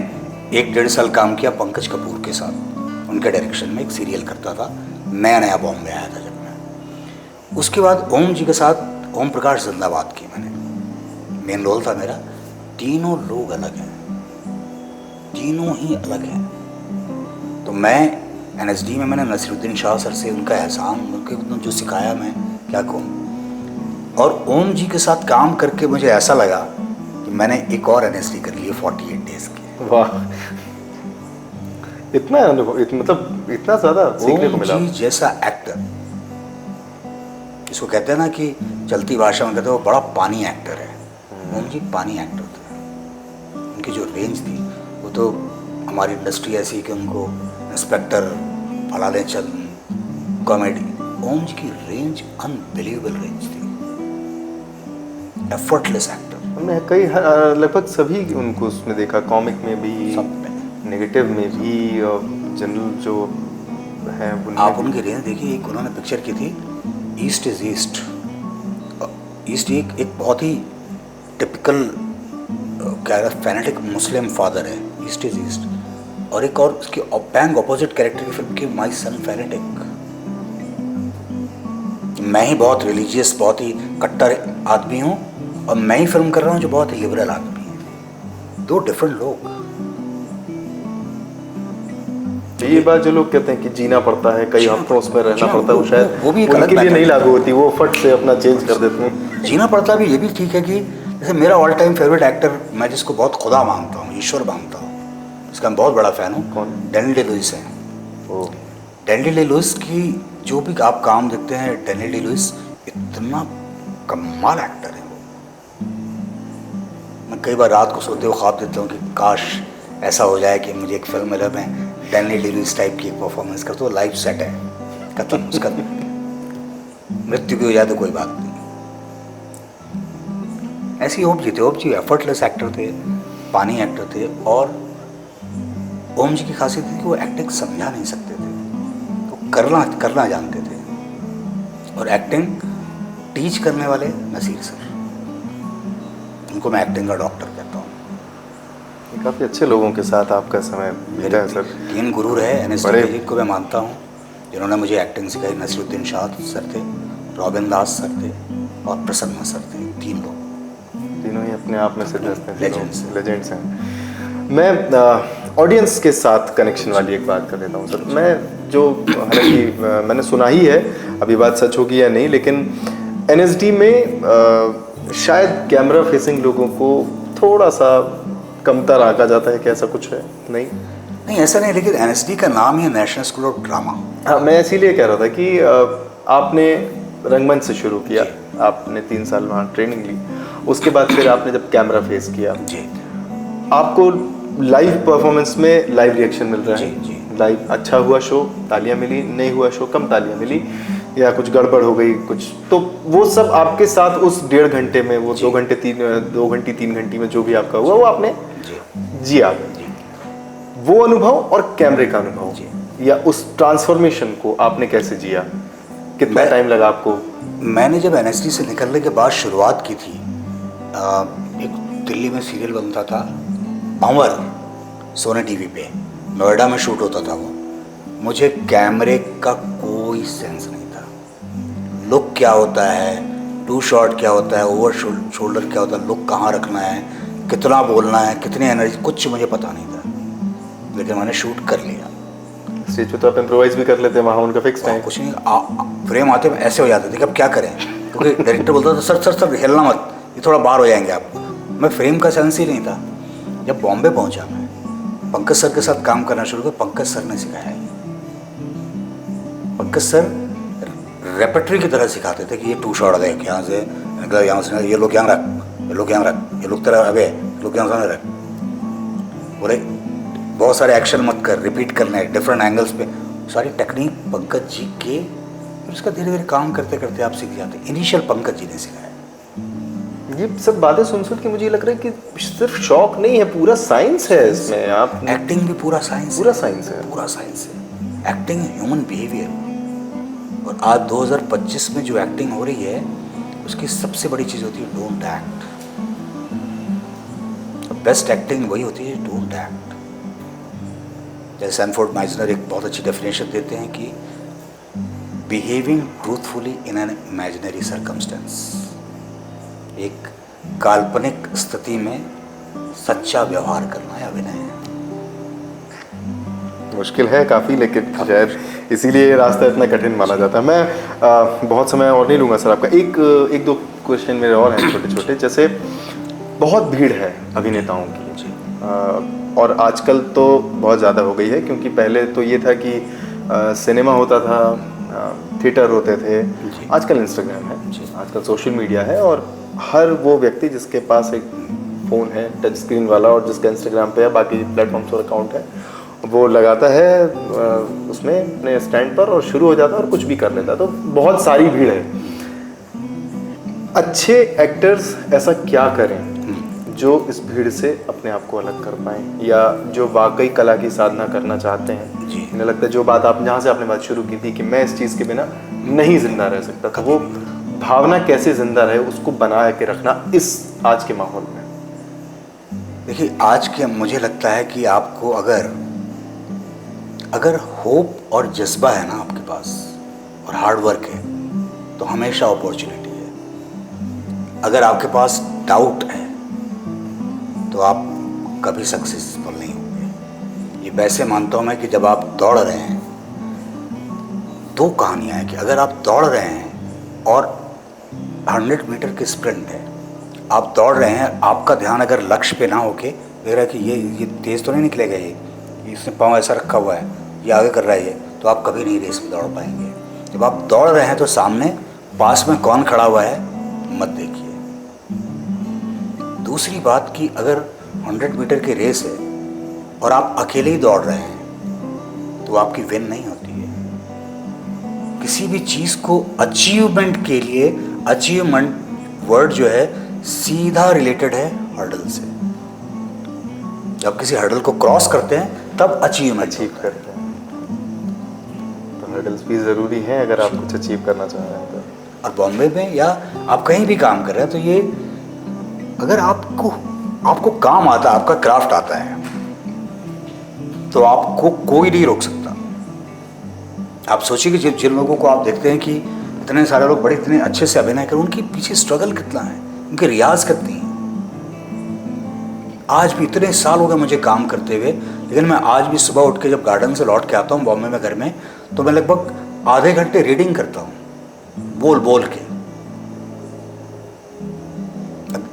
[SPEAKER 2] 1-1.5 साल काम किया पंकज कपूर के साथ। उनके डायरेक्शन में एक सीरियल करता था, नया नया बॉम्बे आया था जब मैं। उसके बाद ओम जी के साथ ओम प्रकाश जिंदाबाद की मैंने, मेन रोल था मेरा। तीनों लोग अलग हैं, तीनों ही अलग हैं। तो मैं एनएसडी में मैंने नसीरुद्दीन शाह सर से उनका एहसान, उनके जो सिखाया मैं क्या कहूँ। और ओम जी के साथ काम करके मुझे ऐसा लगा कि मैंने एक और एनएसडी कर ली 48 डेज की।
[SPEAKER 1] वाह, इतना अनुभव, मतलब इतना ज़्यादा सीखने को मिला।
[SPEAKER 2] ओम जी जैसा एक्टर, इसको कहते हैं ना कि चलती भाषा में कहते हैं वो बड़ा पानी एक्टर है। ओम जी पानी एक्टर थे। उनकी जो रेंज थी वो तो हमारी इंडस्ट्री ऐसी कि उनको इंस्पेक्टर, फलाने चंद, कॉमेडी। ओम जी की रेंज अनबिलीवेबल रेंज थी, एफर्टलेस एक्टर।
[SPEAKER 1] हमने कई लगभग सभी उनको उसमें देखा, कॉमिक में भी,
[SPEAKER 2] सब में,
[SPEAKER 1] नेगेटिव में भी, और जनरल जो है
[SPEAKER 2] आप उनकी रेंज देखिए। एक उन्होंने पिक्चर की थी ईस्ट इज ईस्ट। ईस्ट एक बहुत ही टिपिकल क्या फैनेटिक मुस्लिम फादर है, ईस्ट इज ईस्ट। और एक और उसकी बैंग ऑपोजिट कैरेक्टर की फिल्म की माई सन फैनेटिक। मैं ही बहुत रिलीजियस, बहुत ही कट्टर आदमी हूँ, और मैं ही फिल्म कर रहा हूँ जो बहुत ही लिबरल आदमी है। दो डिफरेंट लोग।
[SPEAKER 1] ये बात जो लोग कहते हैं कि जीना पड़ता है, कई हफ्तों उसमें रहना पड़ता है, वो शायद
[SPEAKER 2] वो भी
[SPEAKER 1] उनके लिए नहीं लागू होती, वो फट से अपना चेंज कर देते हैं।
[SPEAKER 2] जीना पड़ता भी ये भी ठीक है कि जैसे मेरा ऑल टाइम फेवरेट एक्टर, मैं जिसको बहुत खुदा मानता हूँ, ईश्वर मानता हूँ, इसका मैं बहुत बड़ा फ़ैन हूँ।
[SPEAKER 1] कौन?
[SPEAKER 2] डैनियल डे लुइस है।
[SPEAKER 1] ओह,
[SPEAKER 2] डैनियल डे लुइस की जो भी आप काम देखते हैं, डैनियल डे लुइस इतना कमाल एक्टर है वो। मैं कई बार रात को सोते हुए ख्वाब देता हूँ कि काश ऐसा हो जाए कि मुझे एक फिल्म मिले, मैं डैनियल डे लुइस टाइप की एक परफॉर्मेंस करता हूँ। लाइफ सेट है, खत्म। उसका मृत्यु भी हो जाए तो कोई बात नहीं। ऐसी ओम जी थे। ओम जी एफर्टलेस एक्टर थे, पानी एक्टर थे। और ओम जी की खासियत थी कि वो एक्टिंग समझा नहीं सकते थे, वो करना जानते थे। और एक्टिंग टीच करने वाले नसीर सर, उनको मैं एक्टिंग का डॉक्टर कहता हूँ।
[SPEAKER 1] काफ़ी अच्छे लोगों के साथ आपका समय बीता है सर।
[SPEAKER 2] 3 गुरु रहे एनएसडी जिनको मैं मानता हूँ, जिन्होंने मुझे एक्टिंग सिखाई। नसीरुद्दीन शाह सर थे, रॉबिन दास सर थे, और प्रसन्न सर थे। 3 लोग,
[SPEAKER 1] तीनों ही अपने आप में सिद्धस्त हैं, लेजेंड्स हैं। मैं ऑडियंस के साथ कनेक्शन वाली एक बात कर देता हूँ सर। मैं जो, हालांकि मैंने सुना ही है, अभी बात सच होगी या नहीं, लेकिन एनएसडी में शायद कैमरा फेसिंग लोगों को थोड़ा सा कमतर आंका जाता है, क्या ऐसा कुछ है? नहीं
[SPEAKER 2] ऐसा नहीं, लेकिन एनएसडी का नाम ही है नेशनल स्कूल ऑफ ड्रामा।
[SPEAKER 1] हाँ, मैं इसीलिए कह रहा था कि आपने रंगमंच से शुरू किया, आपने 3 साल वहाँ ट्रेनिंग ली, उसके बाद फिर आपने जब कैमरा फेस किया
[SPEAKER 2] जी,
[SPEAKER 1] आपको लाइव परफॉर्मेंस में लाइव रिएक्शन मिल रहा है।
[SPEAKER 2] जी।
[SPEAKER 1] लाइव अच्छा हुआ शो तालियां मिली, नहीं हुआ शो कम तालियां मिली, या कुछ गड़बड़ हो गई कुछ, तो वो सब आपके साथ उस 1.5 घंटे में, वो 2 घंटे 3 घंटे में जो भी आपका हुआ वो आपने जिया। वो अनुभव और कैमरे का अनुभव या उस ट्रांसफॉर्मेशन को आपने कैसे जिया? कितना टाइम लगा आपको?
[SPEAKER 2] मैंने जब एनएसडी से निकलने के बाद शुरुआत की थी एक दिल्ली में सीरियल बनता था भंवर, सोनी टीवी पे, नोएडा में शूट होता था वो। मुझे कैमरे का कोई सेंस नहीं था, लुक क्या होता है, टू शॉट क्या होता है, ओवर शोल्डर क्या होता है, लुक कहाँ रखना है, कितना बोलना है, कितनी एनर्जी, कुछ मुझे पता नहीं था। लेकिन मैंने शूट कर लिया।
[SPEAKER 1] स्टेज पे तो आप इम्प्रोवाइज भी कर लेते हैं, वहाँ उनका फिक्स टाइम।
[SPEAKER 2] कुछ नहीं, फ्रेम आते में ऐसे हो जाते थे कि अब क्या करें, क्योंकि डायरेक्टर बोलता था सर सर सर हिलना मत, ये थोड़ा बाहर हो जाएंगे आप। मैं फ्रेम का सेंस ही नहीं था। जब बॉम्बे पहुंचा मैं, पंकज सर के साथ काम करना शुरू किया। पंकज सर ने सिखाया ये। पंकज सर रेपेटरी की तरह सिखाते थे कि ये टू शॉट देख, यहाँ से निकला, यहाँ से ये लोग यहाँ रख, ये लोग यहाँ रख, ये लोग तेरा अबे लोग यहाँ सामने रख, बोले बहुत सारे एक्शन मत कर, रिपीट करने हैं डिफरेंट एंगल्स पे। सारी टेक्निक पंकज जी के, फिर उसका धीरे धीरे काम करते करते आप सीख जाते। इनिशियल पंकज जी ने सिखाया।
[SPEAKER 1] ये सब बातें सुन सुन के मुझे ये लग रहा है कि सिर्फ शौक नहीं है, पूरा साइंस है इसमें। आप
[SPEAKER 2] एक्टिंग भी पूरा साइंस,
[SPEAKER 1] पूरा साइंस है,
[SPEAKER 2] पूरा साइंस है। Acting human behaviour. और आज 2025 में जो एक्टिंग हो रही है, उसकी सबसे बड़ी चीज़ होती है डोंट एक्ट। बेस्ट एक्टिंग वही होती है डोंट एक्ट। जैसे सैनफोर्ड माइजनर एक बहुत अच्छी डेफिनेशन देते हैं कि behaving truthfully in an imaginary circumstance, एक काल्पनिक स्थिति में सच्चा व्यवहार करना है अभिनय है।
[SPEAKER 1] मुश्किल है काफ़ी, लेकिन शायद इसीलिए रास्ता इतना कठिन माना जाता है। मैं बहुत समय और नहीं लूँगा सर आपका। एक दो क्वेश्चन मेरे और हैं छोटे छोटे। जैसे बहुत भीड़ है अभिनेताओं की, और आजकल तो बहुत ज़्यादा हो गई है, क्योंकि पहले तो ये था कि सिनेमा होता था, थिएटर होते थे, आजकल इंस्टाग्राम है, आजकल सोशल मीडिया है, और हर वो व्यक्ति जिसके पास एक फ़ोन है टच स्क्रीन वाला और जिसका इंस्टाग्राम पे या बाकी प्लेटफॉर्म्स पर अकाउंट है, वो लगाता है उसमें अपने स्टैंड पर और शुरू हो जाता है और कुछ भी कर लेता है। तो बहुत सारी भीड़ है। अच्छे एक्टर्स ऐसा क्या करें जो इस भीड़ से अपने आप को अलग कर पाएँ, या जो वाकई कला की साधना करना चाहते हैं?
[SPEAKER 2] जी,
[SPEAKER 1] मुझे लगता है जो बात आप जहाँ से आपने बात शुरू की थी कि मैं इस चीज़ के बिना नहीं जिंदा रह सकता था, वो भावना कैसे जिंदा रहे, उसको बना के रखना इस आज के माहौल में।
[SPEAKER 2] देखिए, आज के मुझे लगता है कि आपको अगर होप और जज्बा है ना आपके पास और हार्ड वर्क है, तो हमेशा अपॉर्चुनिटी है। अगर आपके पास डाउट है तो आप कभी सक्सेसफुल नहीं होंगे। ये वैसे मानता हूँ मैं कि जब आप दौड़ रहे हैं, दो कहानियाँ हैं कि अगर आप दौड़ रहे हैं और 100 मीटर की स्प्रिंट है, आप दौड़ रहे हैं, आपका ध्यान अगर लक्ष्य पे ना होके देख रहा है कि ये तेज़ तो नहीं निकलेगा, ये इसने पाँव ऐसा रखा हुआ है, ये आगे कर रहा है, ये तो आप कभी नहीं रेस में दौड़ पाएंगे। जब आप दौड़ रहे हैं तो सामने पास में कौन खड़ा हुआ है मत देखिए। दूसरी बात कि अगर 100 मीटर की रेस है और आप अकेले ही दौड़ रहे हैं तो आपकी विन नहीं होती है। किसी भी चीज़ को अचीवमेंट के लिए, अचीवमेंट वर्ड जो है सीधा रिलेटेड है हर्डल से। जब किसी हर्डल को क्रॉस करते हैं तब अचीवमेंट
[SPEAKER 1] अचीव करते हैं। तो हर्डल्स भी ज़रूरी हैं अगर आप कुछ अचीव करना चाह रहे हैं तो।
[SPEAKER 2] और बॉम्बे में या आप कहीं भी काम कर रहे हैं तो ये अगर आपको काम आता है, आपका क्राफ्ट आता है, तो आपको कोई नहीं रोक सकता। आप सोचिए कि जिन लोगों को आप देखते हैं कि इतने सारे लोग बड़े इतने अच्छे से अभिनय कर, उनके पीछे स्ट्रगल कितना है, उनके रियाज कितनी है। आज भी इतने साल हो गए मुझे काम करते हुए, लेकिन मैं आज भी सुबह उठ के जब गार्डन से लौट के आता हूँ बॉम्बे में घर में, तो मैं लगभग आधे घंटे रीडिंग करता हूँ बोल बोल के,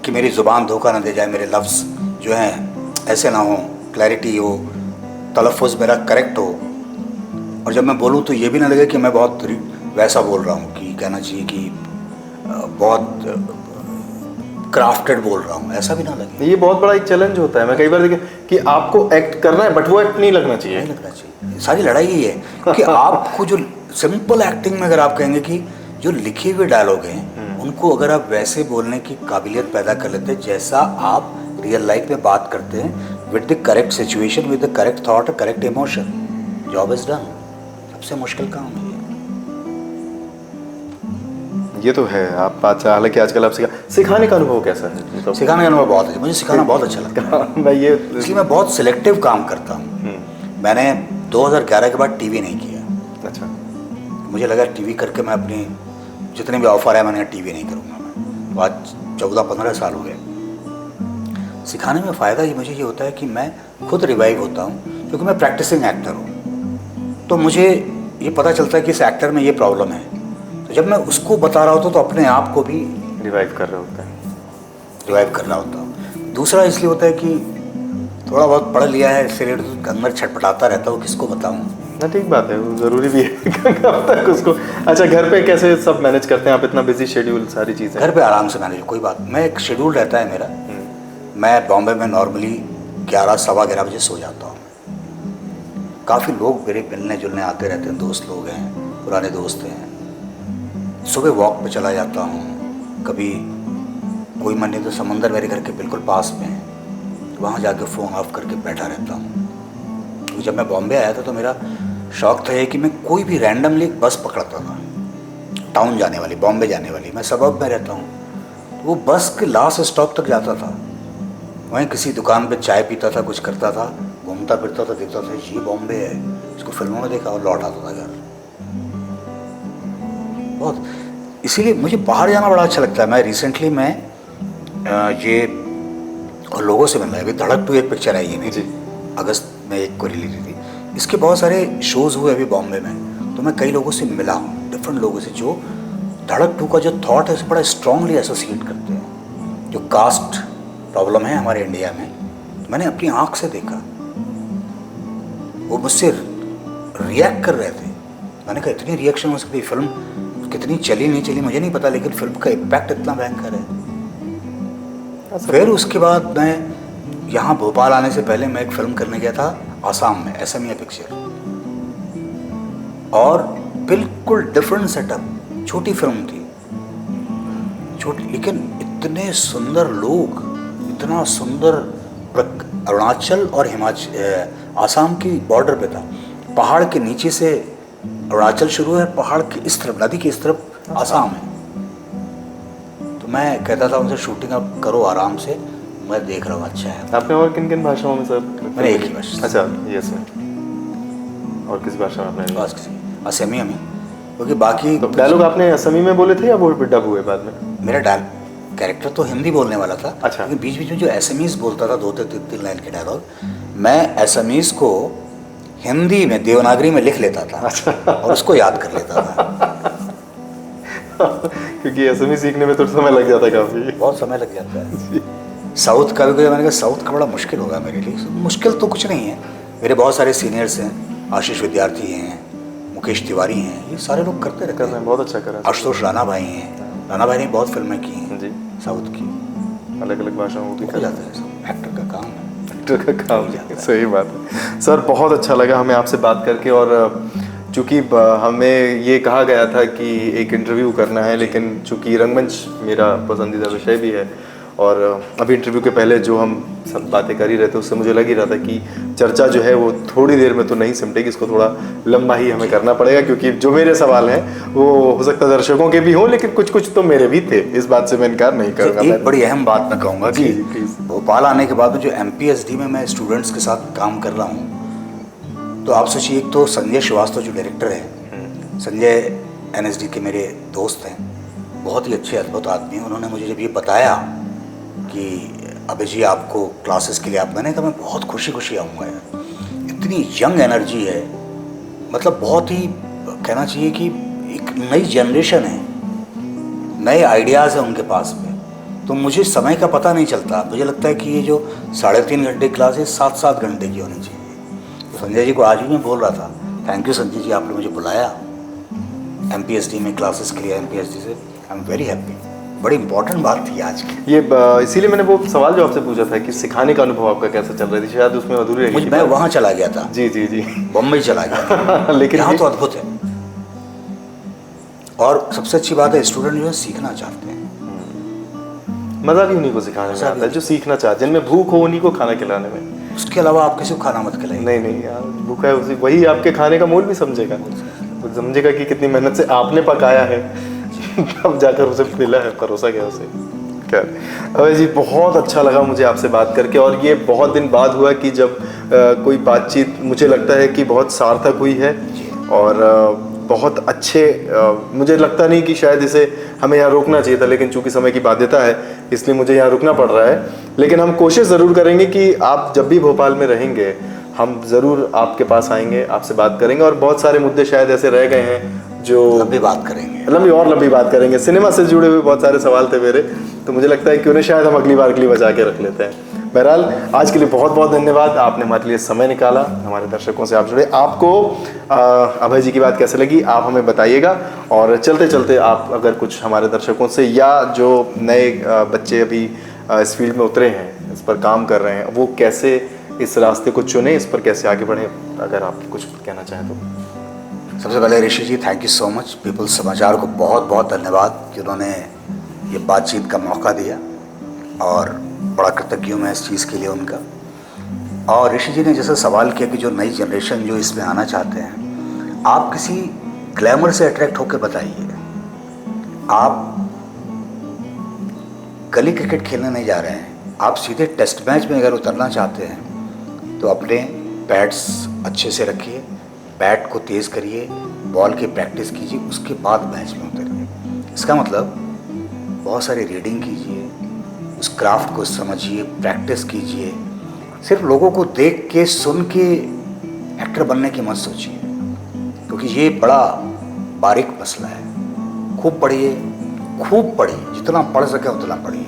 [SPEAKER 2] कि मेरी ज़ुबान धोखा ना दे जाए, मेरे लफ्ज़ जो हैं ऐसे ना हो, क्लैरिटी हो, तलफ़ुज़ मेरा करेक्ट हो, और जब मैं बोलूँ तो ये भी ना लगे कि मैं बहुत वैसा बोल रहा हूँ कि कहना चाहिए कि बहुत क्राफ्टेड बोल रहा हूँ, ऐसा भी ना लगे।
[SPEAKER 1] ये बहुत बड़ा एक चैलेंज होता है। मैं कई बार देखे कि आपको एक्ट करना है बट वो एक्ट नहीं लगना चाहिए।
[SPEAKER 2] नहीं लगना चाहिए। सारी लड़ाई यही है कि आपको जो सिंपल एक्टिंग में अगर आप कहेंगे कि जो लिखे हुए डायलॉग हैं उनको अगर आप वैसे बोलने की काबिलियत पैदा कर लेते हैं जैसा आप रियल लाइफ में बात करते हैं, with the correct situation, with the correct thought, correct emotion, job is done. सबसे मुश्किल काम है
[SPEAKER 1] ये तो है। आप बात हालांकि आजकल आप सिखाने का अनुभव कैसा है मतलब?
[SPEAKER 2] सिखाने का अनुभव बहुत अच्छा, मुझे सिखाना बहुत अच्छा लगता है।
[SPEAKER 1] मैं ये
[SPEAKER 2] इसलिए मैं बहुत सिलेक्टिव काम करता हूँ। मैंने 2011 के बाद टीवी नहीं किया।
[SPEAKER 1] अच्छा।
[SPEAKER 2] मुझे लगा टीवी करके मैं अपनी जितने भी ऑफर है मैंने टीवी नहीं करूँगा मैं। आज 14-15 साल हो गए। सिखाने में फ़ायदा ये मुझे ये होता है कि मैं खुद रिवाइव होता हूँ, क्योंकि मैं प्रैक्टिसिंग एक्टर हूँ। तो मुझे ये पता चलता है कि इस एक्टर में ये प्रॉब्लम है, तो जब मैं उसको बता रहा होता हूँ तो अपने आप को भी
[SPEAKER 1] रिवाइव कर रहे होते हैं।
[SPEAKER 2] रिवाइव कर रहा होता हूँ। दूसरा इसलिए होता है कि थोड़ा बहुत पढ़ लिया है, इसलिए अंदर छटपटाता रहता हूँ, किसको बताऊँ।
[SPEAKER 1] ना ठीक बात है, वो ज़रूरी भी है कब तक उसको। अच्छा, घर पे कैसे सब मैनेज करते हैं आप, इतना बिजी शेड्यूल सारी चीज़ें?
[SPEAKER 2] घर पे आराम से मैनेज, कोई बात। मैं एक शेड्यूल रहता है मेरा। मैं बॉम्बे में नॉर्मली 11-11:15 बजे सो जाता हूँ। काफ़ी लोग मेरे मिलने जुलने आते रहते हैं, दोस्त लोग हैं, पुराने दोस्त हैं। सुबह वॉक पे चला जाता हूँ, कभी कोई मन नहीं तो समंदर मेरे घर के बिल्कुल पास में है, वहाँ जाके फ़ोन ऑफ करके बैठा रहता हूँ। तो जब मैं बॉम्बे आया था तो मेरा शौक था ये कि मैं कोई भी रैंडमली बस पकड़ता था, टाउन जाने वाली, बॉम्बे जाने वाली। मैं सबब में रहता हूँ, वो बस के लास्ट स्टॉप तक जाता था, वहीं किसी दुकान पे चाय पीता था, कुछ करता था, घूमता फिरता था, देखता था ये बॉम्बे है, इसको फिल्मों में देखा और लौट आता था घर। बहुत इसीलिए मुझे बाहर जाना बड़ा अच्छा लगता है। मैं रिसेंटली ये और लोगों से मिल रहा है। अभी धड़क 2 एक पिक्चर आई है मेरी, अगस्त में एक को रिलीज हुई थी। इसके बहुत सारे शोज़ हुए अभी बॉम्बे में, तो मैं कई लोगों से मिला हूँ, डिफरेंट लोगों से, जो धड़क 2 का जो थॉट है उसे बड़ा स्ट्रांगली एसोसिएट करते हैं। जो कास्ट प्रॉब्लम है हमारे इंडिया में, मैंने अपनी आँख से देखा। वो मुझसे रिएक्ट कर रहे थे। मैंने कहा इतनी रिएक्शन हो सकती है, फिल्म कितनी चली नहीं चली मुझे नहीं पता, लेकिन फिल्म का इम्पैक्ट इतना भयंकर है। फिर उसके बाद मैं यहाँ भोपाल आने से पहले मैं एक फिल्म करने गया था आसाम में, असमिया पिक्चर, और बिल्कुल डिफरेंट सेटअप, छोटी फिल्म थी, छोटी, लेकिन इतने सुंदर लोग, इतना सुंदर। अरुणाचल और हिमाचल, आसाम की बॉर्डर पे था, पहाड़ के नीचे से अरुणाचल शुरू है, पहाड़ की इस तरफ, नदी की इस तरफ आसाम है। तो मैं कहता था उनसे शूटिंग अब करो आराम से, मैं देख रहा हूँ। अच्छा है।
[SPEAKER 1] आपने और किन किन भाषाओं में सर?
[SPEAKER 2] मैंने एक ही भाषा।
[SPEAKER 1] अच्छा, यस में। और किस भाषा में आपने?
[SPEAKER 2] बस असमिया में, क्योंकि बाकी
[SPEAKER 1] तो डायलॉग आपने असमी में बोले थे या वो डब हुए बाद में?
[SPEAKER 2] मेरा कैरेक्टर तो हिंदी बोलने वाला था।
[SPEAKER 1] अच्छा।
[SPEAKER 2] लेकिन बीच बीच में जो एसएमईज बोलता था 2-3 लाइन के डायलॉग, मैं एसएमईज को हिंदी में देवनागरी में लिख लेता था। अच्छा। और उसको याद कर लेता था।
[SPEAKER 1] क्योंकि असमी सीखने में तो समय लग जाता है, काफ़ी
[SPEAKER 2] बहुत समय लग जाता है। साउथ का भी मैंने कहा साउथ का बड़ा मुश्किल होगा मेरे लिए। मुश्किल तो कुछ नहीं है, मेरे बहुत सारे सीनियर्स हैं, आशीष विद्यार्थी हैं, मुकेश तिवारी हैं, ये सारे लोग करते रहते हैं,
[SPEAKER 1] बहुत अच्छा कर रहे हैं।
[SPEAKER 2] आशुतोष राणा भाई हैं, राणा भाई ने बहुत फिल्में की हैं
[SPEAKER 1] जी,
[SPEAKER 2] साउथ की,
[SPEAKER 1] अलग अलग भाषाओं भी
[SPEAKER 2] कर जाता है। सब एक्टर का काम है,
[SPEAKER 1] एक्टर का काम है। सही बात है सर, बहुत अच्छा लगा हमें आपसे बात करके। और चूँकि हमें ये कहा गया था कि एक इंटरव्यू करना है, लेकिन चूँकि रंगमंच मेरा पसंदीदा विषय भी है, और अभी इंटरव्यू के पहले जो हम सब बातें कर ही रहे थे उससे मुझे लग ही रहा था कि चर्चा जो है वो थोड़ी देर में तो नहीं सिमटेगी, इसको थोड़ा लंबा ही हमें करना पड़ेगा, क्योंकि जो मेरे सवाल हैं वो हो सकता है दर्शकों के भी हों, लेकिन कुछ कुछ तो मेरे भी थे, इस बात से मैं इनकार नहीं करूँगा।
[SPEAKER 2] एक बड़ी अहम बात मैं कहूँगा कि भोपाल आने के बाद में जो MPSD में मैं स्टूडेंट्स के साथ काम कर रहा हूँ, तो आप सोचिए, एक तो संजय श्रीवास्तव जो डायरेक्टर है, संजय NSD के मेरे दोस्त हैं, बहुत ही अच्छे अद्भुत आदमी हैं। उन्होंने मुझे जब ये बताया कि अभय जी आपको क्लासेस के लिए आप, मैंने कहा मैं बहुत खुशी खुशी आऊँगा यार, इतनी यंग एनर्जी है, मतलब बहुत ही कहना चाहिए कि एक नई जनरेशन है, नए आइडियाज़ हैं उनके पास में, तो मुझे समय का पता नहीं चलता। मुझे लगता है कि ये जो 3.5 घंटे क्लास है 7-7 घंटे की होनी चाहिए। तो संजय जी को आज भी मैं बोल रहा था, थैंक यू संजय जी, आपने मुझे बुलाया MPSD में क्लासेस के लिए, MPSD से आई एम वेरी हैप्पी। बड़ी इंपॉर्टेंट बात थी आज की
[SPEAKER 1] ये, इसीलिए मैंने वो सवाल जो आपसे पूछा था कि सिखाने का अनुभव आपका कैसा चल रहा है, शायद उसमें अधूरी रही।
[SPEAKER 2] मैं वहाँ चला गया था।
[SPEAKER 1] जी जी जी,
[SPEAKER 2] बम्बई चला गया था।
[SPEAKER 1] लेकिन
[SPEAKER 2] यहाँ तो अद्भुत है, और सबसे अच्छी बात है स्टूडेंट जो है सीखना चाहते हैं।
[SPEAKER 1] मज़ा भी उन्हीं को सिखाने में आता है जो सीखना चाहते हैं, जिनमें भूख हो उन्हीं को खाना खिलाने में।
[SPEAKER 2] उसके अलावा आप किसी को खाना मत खिलाइए।
[SPEAKER 1] नहीं नहीं यार, भूखा है उसी, वही आपके खाने का मोल भी समझेगा, वो समझेगा कि कितनी मेहनत से आपने पकाया है, तब जाकर उसे मिला है, परोसा गया उसे। खैर अभय जी, बहुत अच्छा लगा मुझे आपसे बात करके, और ये बहुत दिन बाद हुआ कि जब कोई बातचीत मुझे लगता है कि बहुत सार्थक हुई है, और बहुत अच्छे मुझे लगता नहीं कि शायद इसे हमें यहाँ रोकना चाहिए था, लेकिन चूंकि समय की बाध्यता है इसलिए मुझे यहाँ रुकना पड़ रहा है। लेकिन हम कोशिश ज़रूर करेंगे कि आप जब भी भोपाल में रहेंगे हम ज़रूर आपके पास आएंगे, आपसे बात करेंगे, और बहुत सारे मुद्दे शायद ऐसे रह गए हैं जो
[SPEAKER 2] लंबी बात करेंगे,
[SPEAKER 1] लंबी बात करेंगे। सिनेमा से जुड़े हुए बहुत सारे सवाल थे मेरे, तो मुझे लगता है कि उन्हें शायद हम अगली बार के लिए बचा के रख लेते हैं। बहरहाल आज के लिए बहुत बहुत धन्यवाद, आपने हमारे लिए समय निकाला, हमारे दर्शकों से आप जुड़े। आपको अभय जी की बात कैसे लगी आप हमें बताइएगा, और चलते चलते आप अगर कुछ हमारे दर्शकों से या जो नए बच्चे अभी इस फील्ड में उतरे हैं, इस पर काम कर रहे हैं, वो कैसे इस रास्ते को चुने, इस पर कैसे आगे बढ़े, अगर आप कुछ कहना चाहें तो।
[SPEAKER 2] सबसे पहले Rishi ji thank you so much, People's Samachar को बहुत बहुत धन्यवाद कि उन्होंने ये बातचीत का मौका दिया, और बड़ा कृतज्ञ हूँ मैं इस चीज़ के लिए उनका। और ऋषि जी ने जैसे सवाल किया कि जो नई जनरेशन जो इसमें आना चाहते हैं, आप किसी ग्लैमर से अट्रैक्ट होकर बताइए, आप गली क्रिकेट खेलने नहीं जा रहे हैं, आप सीधे टेस्ट मैच में अगर उतरना चाहते हैं तो अपने पैड्स अच्छे से रखिए, बैट को तेज़ करिए, बॉल की प्रैक्टिस कीजिए, उसके बाद मैच में उतरिए। इसका मतलब बहुत सारी रीडिंग कीजिए, उस क्राफ्ट को समझिए, प्रैक्टिस कीजिए। सिर्फ लोगों को देख के सुन के एक्टर बनने की मत सोचिए, क्योंकि ये बड़ा बारीक मसला है। खूब पढ़िए, जितना पढ़ सके उतना पढ़िए,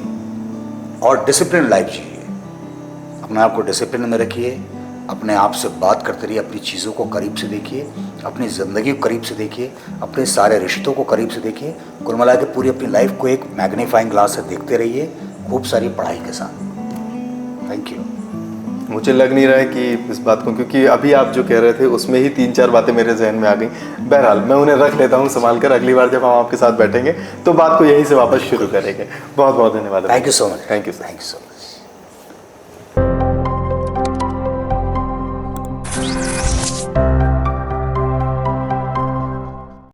[SPEAKER 2] और डिसिप्लिन लाइफ जिए। अपने आप को डिसिप्लिन में रखिए, अपने आप से बात करते रहिए, अपनी चीज़ों को करीब से देखिए, अपनी ज़िंदगी को करीब से देखिए, अपने सारे रिश्तों को करीब से देखिए। कुल मिला के पूरी अपनी लाइफ को एक मैग्नीफाइंग ग्लास से देखते रहिए, खूब सारी पढ़ाई के साथ। Thank you.
[SPEAKER 1] मुझे लग नहीं रहा है कि इस बात को, क्योंकि अभी आप जो कह रहे थे उसमें ही 3-4 बातें मेरे जहन में आ गई। बहरहाल मैं उन्हें रख लेता हूँ संभाल कर, अगली बार जब हम आपके साथ बैठेंगे तो बात को यहीं से वापस शुरू करेंगे। बहुत बहुत धन्यवाद।
[SPEAKER 2] Thank you so much.
[SPEAKER 1] Thank you
[SPEAKER 2] so much.